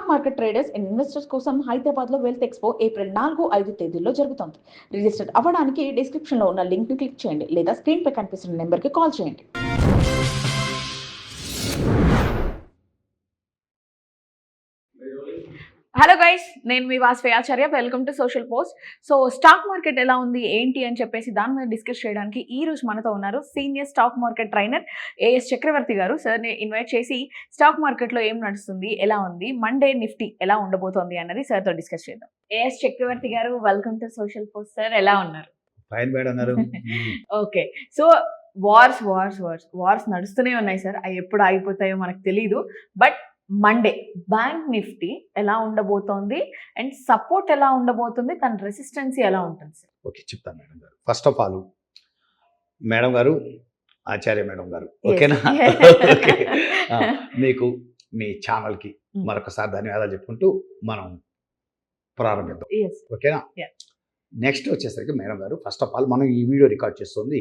Stock market traders and investors కోసం హైదరాబాద్ లో wealth expo April 4-5 తేదీల్లో జరుగుతోంది. రిజిస్టర్ అవ్వడానికి డిస్క్రిప్షన్ లో ఉన్న లింక్ ని క్లిక్ చేయండి లేదా స్క్రీన్ పై కనిపిస్తున్న నెంబర్ కి కాల్ చేయండి. హలో గైస్, నేను మీ Vasavi Acharya. Welcome to Social Post. So stock market ఎలా ఉంది ఏంటి అని చెప్పేసి దాని మీద డిస్కస్ చేయడానికి ఈ రోజు మనతో ఉన్నారు senior stock market trainer A చక్రవర్తి గారు. సార్ని ఇన్వైట్ చేసి స్టాక్ మార్కెట్లో ఏం నడుస్తుంది, ఎలా ఉంది, మండే నిఫ్టీ ఎలా ఉండబోతోంది అన్నది సార్తో డిస్కస్ చేద్దాం. ఏఎస్ చక్రవర్తి గారు, welcome to Social post. Sir ఎలా ఉన్నారు? ఓకే, సో వార్స్ నడుస్తూనే ఉన్నాయి సార్. అవి ఎప్పుడు ఆగిపోతాయో మనకు తెలియదు. బట్ మండే బ్యాంక్ నిఫ్టీ ఎలా ఉండబోతోంది అండ్ సపోర్ట్ ఎలా ఉండబోతుంది, తన రెసిస్టెన్సీ ఎలా ఉంటుంది సార్? ఓకే, చెప్తాను మేడం గారు. ఫస్ట్ ఆఫ్ ఆల్ మేడం గారు, ఆచార్య మేడం గారు, ఓకేనా? మీకు మీ ఛానల్కి మరొకసారి ధన్యవాదాలు చెప్పుకుంటూ మనం ప్రారంభిద్దాం, ఓకేనా? నెక్స్ట్ వచ్చేసరికి మేడం గారు, ఫస్ట్ ఆఫ్ ఆల్ మనం ఈ వీడియో రికార్డ్ చేస్తుంది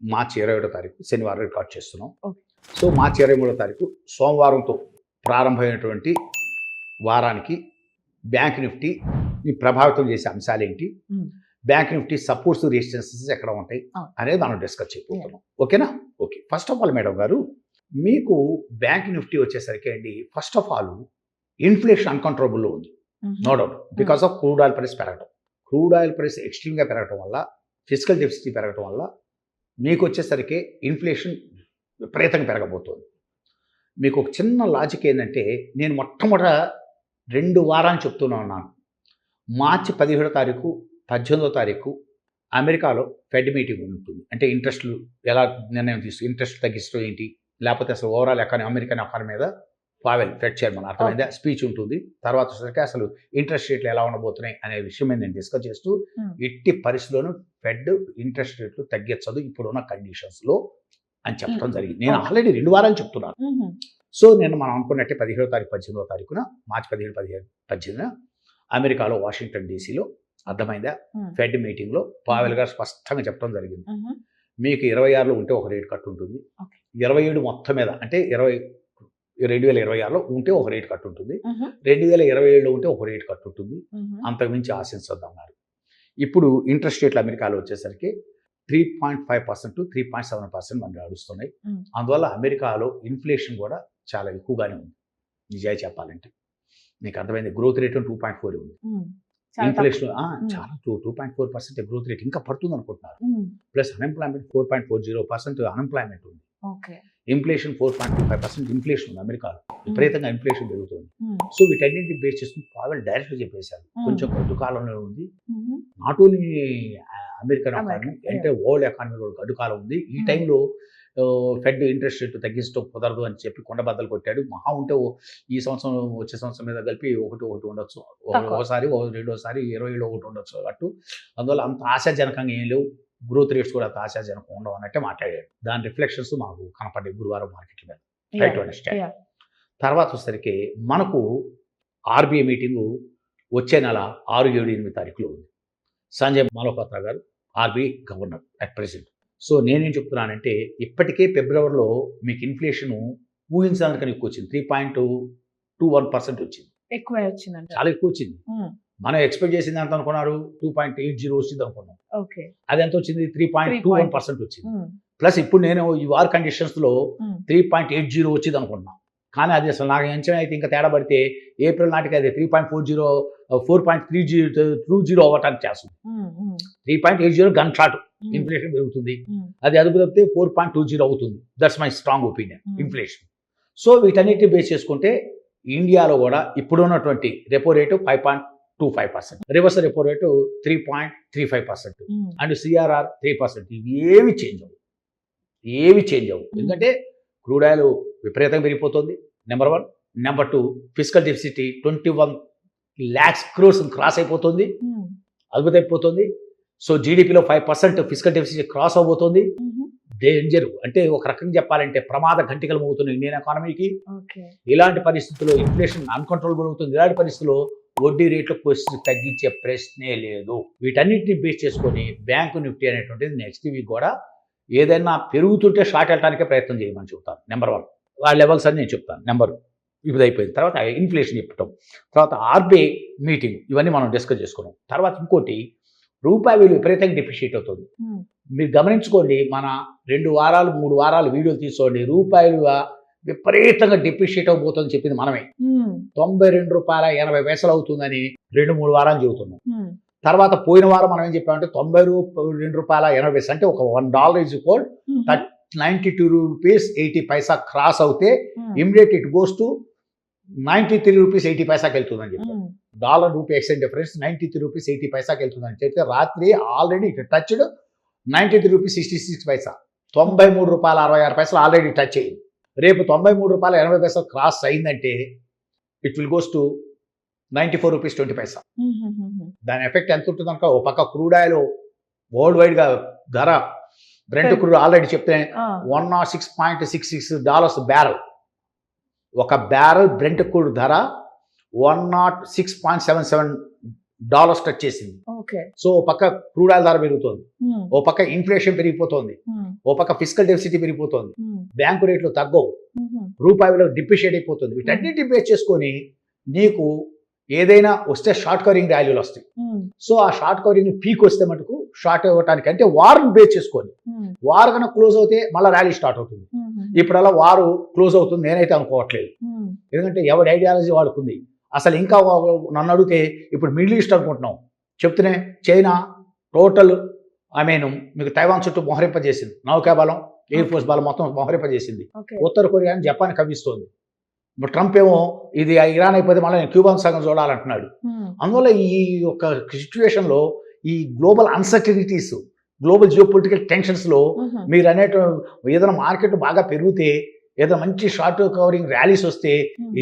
మార్చి 21వ తారీఖు శనివారం రికార్డ్ చేస్తున్నాం. సో మార్చి 23వ తారీఖు సోమవారంతో ప్రారంభమైనటువంటి వారానికి బ్యాంక్ నిఫ్టీని ప్రభావితం చేసే అంశాలు ఏంటి, బ్యాంక్ నిఫ్టీ సపోర్ట్స్ రెసిస్టెన్సెస్ ఎక్కడ ఉంటాయి అనేది మనం డిస్కస్ చేయబోతున్నాం, ఓకేనా? Okay, first of all madam గారు, మీకు బ్యాంక్ నిఫ్టీ వచ్చేసరికి అండి, ఫస్ట్ ఆఫ్ ఆల్ ఇన్ఫ్లేషన్ అన్కంట్రోలబుల్లో ఉంది, no doubt, because of crude oil price పెరగడం. క్రూడ్ ఆయిల్ ప్రైస్ ఎక్స్ట్రీమ్గా పెరగడం వల్ల, ఫిజికల్ డెఫిసిట్ పెరగడం వల్ల మీకు వచ్చేసరికి ఇన్ఫ్లేషన్ విపరీతంగా పెరగబోతోంది. మీకు ఒక చిన్న లాజిక్ ఏంటంటే, నేను మొట్టమొదట 2 వారాలు చెప్తూనే ఉన్నాను. మార్చి 17వ తారీఖు 18వ తారీఖు అమెరికాలో ఫెడ్ మీటింగ్ ఉంటుంది. అంటే ఇంట్రెస్ట్లు ఎలా నిర్ణయం ఇంట్రెస్ట్ తగ్గిస్తూ ఏంటి, లేకపోతే అసలు ఓవరాల్ అమెరికన్ ఎకానమీ మీద పావెల్ ఫెడ్ చైర్మన్ అర్థమైందా స్పీచ్ ఉంటుంది. తర్వాత వచ్చేసరికి అసలు ఇంట్రెస్ట్ రేట్లు ఎలా ఉండబోతున్నాయి అనే విషయం మీద నేను డిస్కస్ చేస్తూ, ఎట్టి పరిస్థితుల్లోనూ ఫెడ్ ఇంట్రెస్ట్ రేట్లు తగ్గించదు ఇప్పుడున్న కండిషన్స్లో అని చెప్పడం జరిగింది. నేను ఆల్రెడీ 2 వారాలు చెప్తున్నాను. సో నేను మనం అనుకున్నట్టే 17వ తారీఖు 18వ తారీఖున మార్చి 17-18 అమెరికాలో వాషింగ్టన్ డీసీలో అర్థమైందా ఫెడ్ మీటింగ్లో పావెల్ గారు స్పష్టంగా చెప్పడం జరిగింది. మీకు 26లో ఉంటే ఒక రేట్ కట్ ఉంటుంది, 27 మొత్తం మీద అంటే 2026లో ఉంటే ఒక రేట్ కట్ ఉంటుంది, 2027లో ఉంటే ఒక రేట్ కట్ ఉంటుంది, అంతకుమించి ఆశించొద్దన్నారు. ఇప్పుడు ఇంట్రెస్ట్ రేట్లు అమెరికాలో వచ్చేసరికి 3.5% 3.7% మనకి నడుస్తున్నాయి. అందువల్ల అమెరికాలో ఇన్ఫ్లేషన్ కూడా చాలా ఎక్కువగానే ఉంది. నిజాయి చెప్పాలంటే నీకు అర్థమైంది. గ్రోత్ రేట్ 2.4 ఉంది, ఇన్ఫ్లేషన్ చాలా 2.4% గ్రోత్ రేట్ ఇంకా పడుతుంది అనుకుంటున్నారు. ప్లస్ అన్ఎంప్లాయ్మెంట్ 4.40% అన్ఎంప్లాయ్మెంట్ ఉంది. ఇన్ఫ్లేషన్ 4.25% ఇన్ఫ్లేషన్ ఉంది అమెరికాలో, విపరీతంగా ఇన్ఫ్లేషన్ పెరుగుతుంది. సో వీటన్నింటిని బేస్ చేసుకుని పావెల్ డైరెక్ట్గా చెప్పేశారు కొంచెం గడ్డు కాలంలో ఉంది. నాట్ ఓన్లీ అమెరికన్ ఎకానమీ అంటే వరల్డ్ ఎకానమీ కూడా గడ్డు కాలం ఉంది. ఈ టైంలో ఫెడ్ ఇంట్రెస్ట్ రేట్ తగ్గించడం కుదరదు అని చెప్పి కొండబద్దలు కొట్టాడు. మహా ఉంటే ఈ సంవత్సరం వచ్చే సంవత్సరం మీద కలిపి ఒకటి ఉండొచ్చు, ఒకసారి రెండోసారి 27 ఒకటి ఉండొచ్చు అట్టు. అందువల్ల అంత ఆశాజనకంగా ఏం లేవు, గ్రోత్ రేట్స్ కూడా అంత ఆశాజనకంగా ఉండవు అన్నట్టే మాట్లాడాడు. దాని రిఫ్లెక్షన్స్ మాకు కనపడ్డాయి గురువారం మార్కెట్ మీద. Right to understand. తర్వాత వచ్చేసరికి మనకు ఆర్బీఐ మీటింగు వచ్చే నెల 6, 7, 8 తారీఖులో ఉంది. సంజయ్ మల్హోత్రా గారు RBI governor at present. So నేనేం చెప్తున్నానంటే, ఇప్పటికే ఫిబ్రవరిలో మీకు ఇన్ఫ్లేషన్ ఊహించడానికి ఎక్కువ వచ్చింది, 3.21% వచ్చింది. ఎక్కువ వచ్చింది, చాలా ఎక్కువ వచ్చింది. మనం ఎక్స్పెక్ట్ చేసింది ఎంత అనుకున్నారు, 2.80 వచ్చింది అనుకున్నాం. అది ఎంత వచ్చింది, 3.21% వచ్చింది. ప్లస్ ఇప్పుడు నేను ఈ వార్ కండిషన్స్లో 3.80 వచ్చింది అనుకుంటున్నాను. కానీ అది అసలు నాకు అంచనా అయితే ఇంకా తేడా పడితే ఏప్రిల్ నాటికి అది 3.40 4.30 అవ్వటానికి చేస్తుంది. 3.80 గన్ షాట్ ఇన్ఫ్లేషన్ పెరుగుతుంది. అది అదుపు తప్పితే 4.20 అవుతుంది. That's my strong opinion inflation. So వీటన్నిటిని బేస్ చేసుకుంటే ఇండియాలో కూడా ఇప్పుడున్నటువంటి repo rate 5.25%, reverse repo rate 3.35% and CRR 3%. ఇవి ఏవి చేంజ్ అవ్వు, ఎందుకంటే క్రూడ్ ఆయిల్ విపరీతంగా పెరిగిపోతుంది, number 1. Number 2, physical deficit 21 lakhs crores cross అయిపోతుంది, అద్భుతమైపోతుంది. సో జీడిపిలో 5% ఫిజికల్ డెఫిసిట్ క్రాస్ అవబోతుంది. డేంజర్ అంటే ఒక రకంగా చెప్పాలంటే ప్రమాద ఘంటికలు మోగుతున్న ఇండియన్ ఎకానమీకి. ఇలాంటి పరిస్థితుల్లో ఇన్ఫ్లేషన్ అన్కంట్రోలబుల్ అవుతుంది. ఇలాంటి పరిస్థితుల్లో వడ్డీ రేట్లకు తగ్గించే ప్రశ్నే లేదు. వీటన్నిటిని బేస్ చేసుకొని బ్యాంకు నిఫ్టీ అనేటువంటిది నెక్స్ట్ వీక్ కూడా ఏదైనా పెరుగుతుంటే షార్ట్ వెళ్ళటానికే ప్రయత్నం చేయమని చెప్తాను. నెంబర్ 1 ఆ లెవెల్స్ అని నేను చెప్తాను. నెంబర్ ఇది అయిపోయింది. తర్వాత ఇన్ఫ్లేషన్ చెప్పటం, తర్వాత ఆర్బీఐ మీటింగ్, ఇవన్నీ మనం డిస్కస్ చేసుకున్నాం. తర్వాత ఇంకోటి రూపాయి విలువ విపరీతంగా డిప్రిషియేట్ అవుతుంది. మీరు గమనించుకోండి, మన 2 వారాలు 3 వారాలు వీడియోలు తీసుకోండి, రూపాయి విలువ విపరీతంగా డిప్రిషియేట్ అవబోతుందని చెప్పింది మనమే. ₹92.80 అవుతుందని 2-3 వారాలు చెబుతున్నాం. తర్వాత పోయిన వారం మనం ఏం చెప్పామంటే ₹92.80 అంటే ఒక $1 ఈజ్ ఈక్వల్ ₹92.80 క్రాస్ అవుతే ఇమ్మీడియట్ ఇట్ గోస్ టు ₹93.80 వెళ్తుందని చెప్పారు. డాలర్ రూపీ ఎక్స్చేంజ్ డిఫరెన్స్ ₹93.80 వెళ్తుందని చెప్తే రాత్రి already it touched ₹93.66, ₹93.66 already touch అయ్యింది. రేపు ₹93.80 క్రాస్ అయిందంటే ఇట్ విల్ గోస్ టు ₹94.20. దాని ఎఫెక్ట్ ఎంత ఉంటుంది అనుకో. ఓ పక్క క్రూడ్ ఆయిల్ వరల్డ్ వైడ్ గా ధర బ్రెంట్ క్రూడ్ ఆల్రెడీ చెప్తే $106.66 బ్యారల్. ఒక బ్యారల్ బ్రెంట్ క్రూడ్ ధర $106.77 టచ్ చేసింది. సో ఓ పక్క క్రూడ్ ఆయిల్ ధర పెరుగుతోంది, ఓ పక్క ఇన్ఫ్లేషన్ పెరిగిపోతుంది, ఓ పక్క ఫిజికల్ డెఫిసిట్ పెరిగిపోతుంది, బ్యాంకు రేట్లు తగ్గవు, రూపాయి విలువ డిప్రిషియేట్ అయిపోతుంది. వీటన్నిటి బేస్ చేసుకొని నీకు ఏదైనా వస్తే షార్ట్ కవరింగ్ వాల్యూలు వస్తాయి. సో ఆ షార్ట్ కవరింగ్ పీక్ వస్తే మటుకు షార్ట్ అవ్వడానికి అంటే వార్ని బేస్ చేసుకొని, వార్ కన్నా క్లోజ్ అవుతే మళ్ళీ ర్యాలీ స్టార్ట్ అవుతుంది. ఇప్పుడు అలా వారు క్లోజ్ అవుతుంది నేనైతే అనుకోవట్లేదు. ఎందుకంటే ఎవరి ఐడియాలజీ వాడుకుంది. అసలు ఇంకా నన్ను అడిగితే ఇప్పుడు మిడిల్ ఈస్ట్ అనుకుంటున్నాం, చెప్తూనే చైనా టోటల్ మీకు తైవాన్ చుట్టూ మోహరింపజేసింది, నౌకా బలం, ఎయిర్ ఫోర్స్ బలం మొత్తం మోహరింపజేసింది. ఉత్తర కొరియాని జపాన్ కవ్విస్తోంది. ఇప్పుడు ట్రంప్ ఏమో ఇది ఇరాన్ అయిపోతే మళ్ళీ నేను క్యూబాన్ సగం చూడాలంటున్నాడు. అందువల్ల ఈ యొక్క సిచ్యువేషన్లో ఈ global uncertainties, global geopolitical టెన్షన్స్లో మీరు ఏదైనా మార్కెట్ బాగా పెరిగితే, ఏదైనా మంచి షార్ట్ కవరింగ్ ర్యాలీస్ వస్తే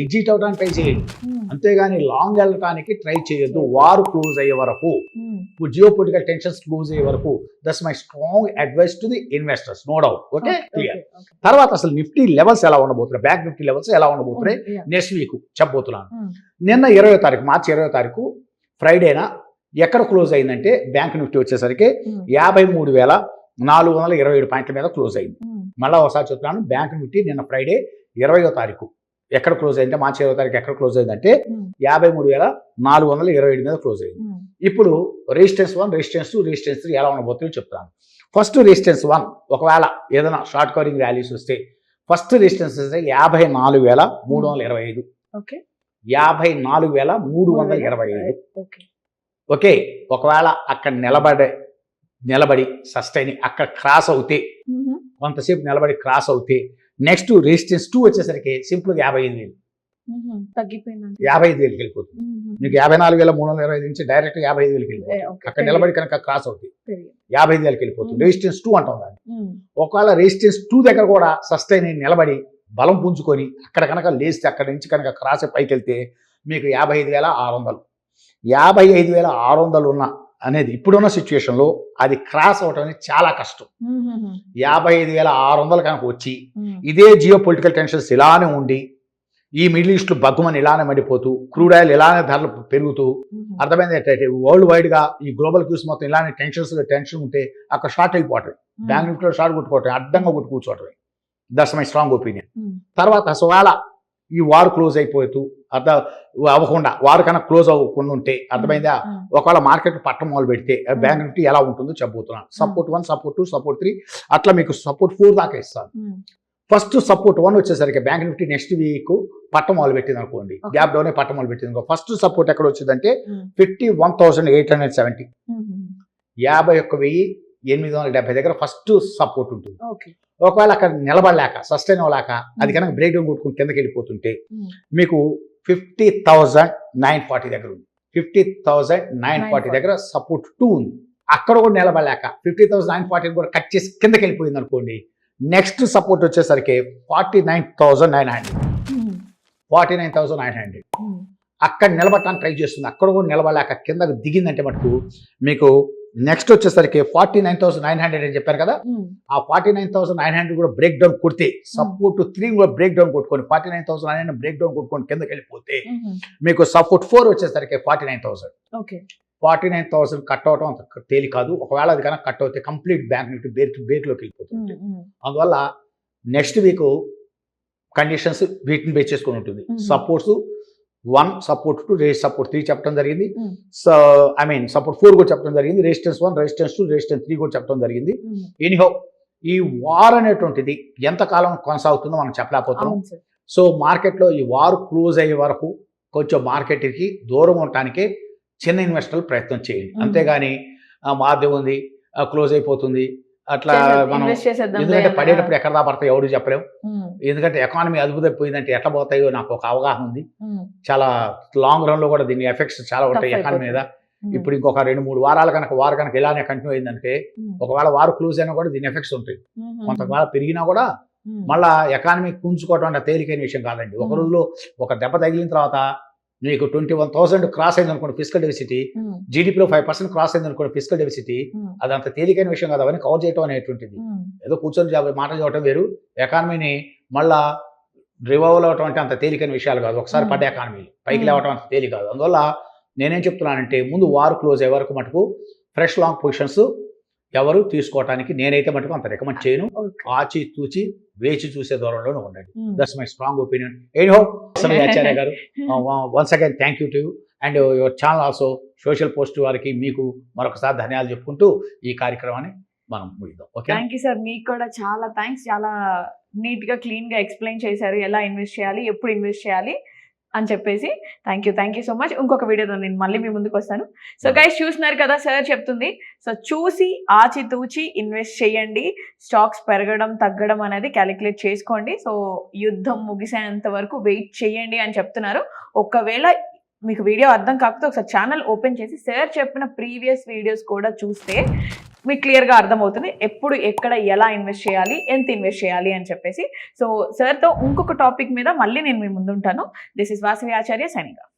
ఎగ్జిట్ అవడానికి ట్రై చేయండి, అంతేగాని లాంగ్ వెళ్ళటానికి ట్రై చేయొద్దు. వార్ క్లోజ్ అయ్యే వరకు, జియో పొలిటికల్ టెన్షన్స్ క్లోజ్ అయ్యే వరకు. That's my strong advice to the investors, no doubt. Okay, clear. తర్వాత అసలు నిఫ్టీ లెవెల్స్ ఎలా ఉండబోతున్నాయి, బ్యాంక్ నిఫ్టీ లెవెల్స్ ఎలా ఉండబోతున్నాయి నెక్స్ట్ వీక్ చెప్పబోతున్నాను. నిన్న 20వ తారీఖు, మార్చి 20వ తారీఖు ఫ్రైడేనా ఎక్కడ క్లోజ్ అయిందంటే బ్యాంక్ నిఫ్టీ వచ్చేసరికి 53,427 పాయింట్ల మీద క్లోజ్ అయింది. మళ్ళీ ఒకసారి చెప్తున్నాను, బ్యాంక్ నిఫ్టీ నిన్న ఫ్రైడే 20వ తారీఖు ఎక్కడ క్లోజ్ అయిందంటే, మార్చి 20వ తారీఖు ఎక్కడ క్లోజ్ అయిందంటే 53,427 మీద క్లోజ్ అయింది. ఇప్పుడు రెసిస్టెన్స్ 1, రెసిస్టెన్స్ 2, రెసిస్టెన్స్ 3 ఎలా ఉండబోతుందో చెప్తాను. ఫస్ట్ రెసిస్టెన్స్ 1, ఒకవేళ ఏదైనా షార్ట్ కవరింగ్ ర్యాలీస్ వస్తే ఫస్ట్ రెసిస్టెన్స్ 54,325. 54,325. ఓకే, ఒకవేళ అక్కడ నిలబడి సస్టైన్ అక్కడ క్రాస్ అవుతే, కొంతసేపు నిలబడి క్రాస్ అవుతే నెక్స్ట్ రెసిస్టెన్స్ 2 వచ్చేసరికి సింపుల్గా 55,000 తగ్గిపోయింది, 55,000కి వెళ్ళిపోతుంది. మీకు 54,325 నుంచి డైరెక్ట్ 55,000కి వెళ్ళిపోతుంది. అక్కడ నిలబడి కనుక క్రాస్ అవుతాయి 55,000కి వెళ్ళిపోతుంది. రెసిస్టెన్స్ 2 అంటాం దాన్ని. ఒకవేళ రెసిస్టెన్స్ 2 దగ్గర కూడా సస్టైన్ నిలబడి బలం పుంజుకొని అక్కడ కనుక లేస్తే, అక్కడ నుంచి కనుక క్రాస్ పైకి వెళ్తే మీకు 55,600. 55,600 ఉన్న అనేది ఇప్పుడున్న సిచ్యువేషన్లో అది క్రాస్ అవటం అనేది చాలా కష్టం. 55,600 కనుక వచ్చి ఇదే జియో పొలిటికల్ టెన్షన్స్ ఇలానే ఉండి, ఈ మిడిల్ ఈస్ట్లో బగ్గుమని ఇలానే మండిపోతూ, క్రూడ్ ఆయిల్ ఇలానే ధరలు పెరుగుతూ, అర్థమైంది ఏంటంటే వరల్డ్ వైడ్గా ఈ గ్లోబల్ క్యూస్ మొత్తం ఇలానే టెన్షన్ ఉంటే అక్కడ షార్ట్ అయిపోవటం, బ్యాంక్ నిఫ్టీలో షార్ట్ కొట్టుకోవటం, అడ్డంగా కొట్టు కూర్చోవటమే. That's my strong opinion. తర్వాత ఒకవేళ ఈ వార్ క్లోజ్ అయిపోతూ అవ్వకుండా, వారు కన్నా క్లోజ్ అవ్వకుండా ఉంటే, అర్థమైందా, ఒకవేళ మార్కెట్ పట్టం మొదలు పెడితే బ్యాంక్ నిఫ్టీ ఎలా ఉంటుందో చెప్పబోతున్నాను. సపోర్ట్ 1, సపోర్ట్ 2, సపోర్ట్ 3, అట్లా మీకు సపోర్ట్ 4 దాకా ఇస్తాను. ఫస్ట్ సపోర్ట్ 1 వచ్చేసరికి బ్యాంక్ నిఫ్టీ నెక్స్ట్ వీక్ పట్టం మొదలు పెట్టింది అనుకోండి, గ్యాప్ డౌన్ పట్టం మొదలు పెట్టింది అనుకో. ఫస్ట్ సపోర్ట్ ఎక్కడ వచ్చిందంటే 51,870, 51,870 దగ్గర ఫస్ట్ సపోర్ట్ ఉంటుంది. ఒకవేళ అక్కడ నిలబడలేక, సస్టైన్ అవ్వలేక అది కనుక బ్రేక్ డౌన్ కొట్టుకుని కిందకి వెళ్ళిపోతుంటే మీకు 50,940 దగ్గర ఉంది. 50,940 దగ్గర సపోర్ట్ 2 ఉంది. అక్కడ కూడా నిలబడలేక 50,940 కూడా కట్ చేసి కిందకి వెళ్ళిపోయింది అనుకోండి, నెక్స్ట్ సపోర్ట్ వచ్చేసరికి 49,900. 49,900 అక్కడ నిలబడటానికి ట్రై చేస్తుంది. అక్కడ కూడా నిలబడలేక కిందకు దిగిందంటే మటుకు మీకు నెక్స్ట్ వచ్చేసరికి 49,900 అని చెప్పారు కదా, ఆ 49,900 కూడా బ్రేక్ డౌన్ కొడితే, సపోర్ట్ 3 కూడా బ్రేక్ డౌన్ కొట్టుకొని 49,900 బ్రేక్ డౌన్ కొట్టుకొని కిందకి వెళ్ళిపోతే మీకు సపోర్ట్ 4 వచ్చేసరికి 49,000. 49,000 కట్ అవటం అంత తేలి కాదు. ఒకవేళ అది కనుక కట్ అవుతే కంప్లీట్ బ్యాంక్ నిఫ్టీ బేర్లోకి వెళ్ళిపోతుంది. అందువల్ల నెక్స్ట్ వీక్ కండిషన్స్ వీటిని బేస్ చేసుకొని ఉంటుంది. Mhm. సపోర్ట్స్ 1, సపోర్ట్ 2, రేస్ సపోర్ట్ 3 చెప్పడం జరిగింది. Mm. So I mean support 4 కూడా చెప్పడం జరిగింది. రెసిస్టెన్స్ 1, రెసిస్టెన్స్ 2, రెసిస్టెన్స్ 3 కూడా చెప్పడం జరిగింది. ఎనీహౌ ఈ వార్ అనేటువంటిది ఎంతకాలం కొనసాగుతుందో మనం చెప్పలేకపోతున్నాం. అవును సార్. సో మార్కెట్లో ఈ వార్ క్లోజ్ అయ్యే వరకు కొంచెం మార్కెట్కి దూరం ఉండటానికే చిన్న ఇన్వెస్టర్లు ప్రయత్నం చేయండి. Mhm. అంతేగాని మాధ్యం ఉంది క్లోజ్ అయిపోతుంది అట్లా మనం ఇన్వెస్ట్ చేసేద్దాం ఎందుకంటే పడేటప్పుడు ఎక్కడ పడతాయి ఎవరు చెప్పలేము. ఎందుకంటే ఎకానమీ అదుపు తప్పిపోయిందంటే ఎట్లా పోతాయో నాకు ఒక అవగాహన ఉంది. చాలా లాంగ్ రన్ లో కూడా దీని ఎఫెక్ట్స్ చాలా ఉంటాయి Tough ఎకానమీ మీద. ఇప్పుడు ఇంకొక 2-3 వారాలు వారు కనుక ఇలానే కంటిన్యూ అయిందంటే ఒకవేళ వారు క్లోజ్ అయినా కూడా దీని ఎఫెక్ట్స్ ఉంటాయి. కొంతవేళ పెరిగినా కూడా మళ్ళా ఎకానమీ కుంచుకోవటం అంటే తేలికైన విషయం కాదండి. ఒక రోజులో ఒక దెబ్బ తగిలిన తర్వాత మీకు 21,000 క్రాస్ అయింది అనుకోండి ఫిజికల్ డెఫిసిటీ, జీడిపిలో 5% క్రాస్ అయింది అనుకోండి ఫిజికల్ డెఫిసిటీ, అదంత తేలికైన విషయం కాదు. అవన్నీ కవర్ చేయడం అనేటువంటిది ఏదో కూర్చొని మాటలు చెప్పడం వేరు, ఎకానమీని మళ్ళా రివైవల్ అవటం అంటే అంత తేలికైన విషయాలు కాదు. ఒకసారి పడ్డ ఎకానమీ పైకి లేవటం అంత తేలిక కాదు. అందువల్ల నేనేం చెప్తున్నానంటే ముందు వార్ క్లోజ్ అయ్యే వరకు మటుకు ఫ్రెష్ లాంగ్ పొజిషన్స్ ఎవరు తీసుకోవటానికి నేనైతే మటుకు అంత రికమెండ్ చేయను. ఆచి తూచి వేచి చూసే దూరంలోనే ఉండండి. That's my strong opinion. Anyhow Acharya గారు once again thank you to you and your channel also Social Post వారికి మీకు మరొకసారి ధన్యవాదాలు చెప్పుకుంటూ ఈ కార్యక్రమాన్ని మనం ముగిద్దాం. Okay, thank you sir. మీకు కూడా చాలా థ్యాంక్స్. చాలా నీట్ గా క్లీన్ గా ఎక్స్ప్లెయిన్ చేశారు ఎలా ఇన్వెస్ట్ చేయాలి, ఎప్పుడు ఇన్వెస్ట్ చేయాలి అని చెప్పేసి. Thank you so much. ఇంకొక వీడియోతో నేను మళ్ళీ మీ ముందుకు వస్తాను. సో గైస్ చూస్తున్నారు కదా సార్ చెప్తుంది. సో చూసి ఆచితూచి ఇన్వెస్ట్ చేయండి. స్టాక్స్ పెరగడం తగ్గడం అనేది క్యాలిక్యులేట్ చేసుకోండి. సో యుద్ధం ముగిసేంత వరకు వెయిట్ చేయండి అని చెప్తున్నారు. ఒకవేళ మీకు వీడియో అర్థం కాకపోతే ఒకసారి ఛానల్ ఓపెన్ చేసి సార్ చెప్పిన ప్రీవియస్ వీడియోస్ కూడా చూస్తే మీకు క్లియర్గా అర్థమవుతుంది ఎప్పుడు ఎక్కడ ఎలా ఇన్వెస్ట్ చేయాలి, ఎంత ఇన్వెస్ట్ చేయాలి అని చెప్పేసి. సో సార్తో ఇంకొక టాపిక్ మీద మళ్ళీ నేను మీ ముందుంటాను. This is Vasavi Acharya signing of.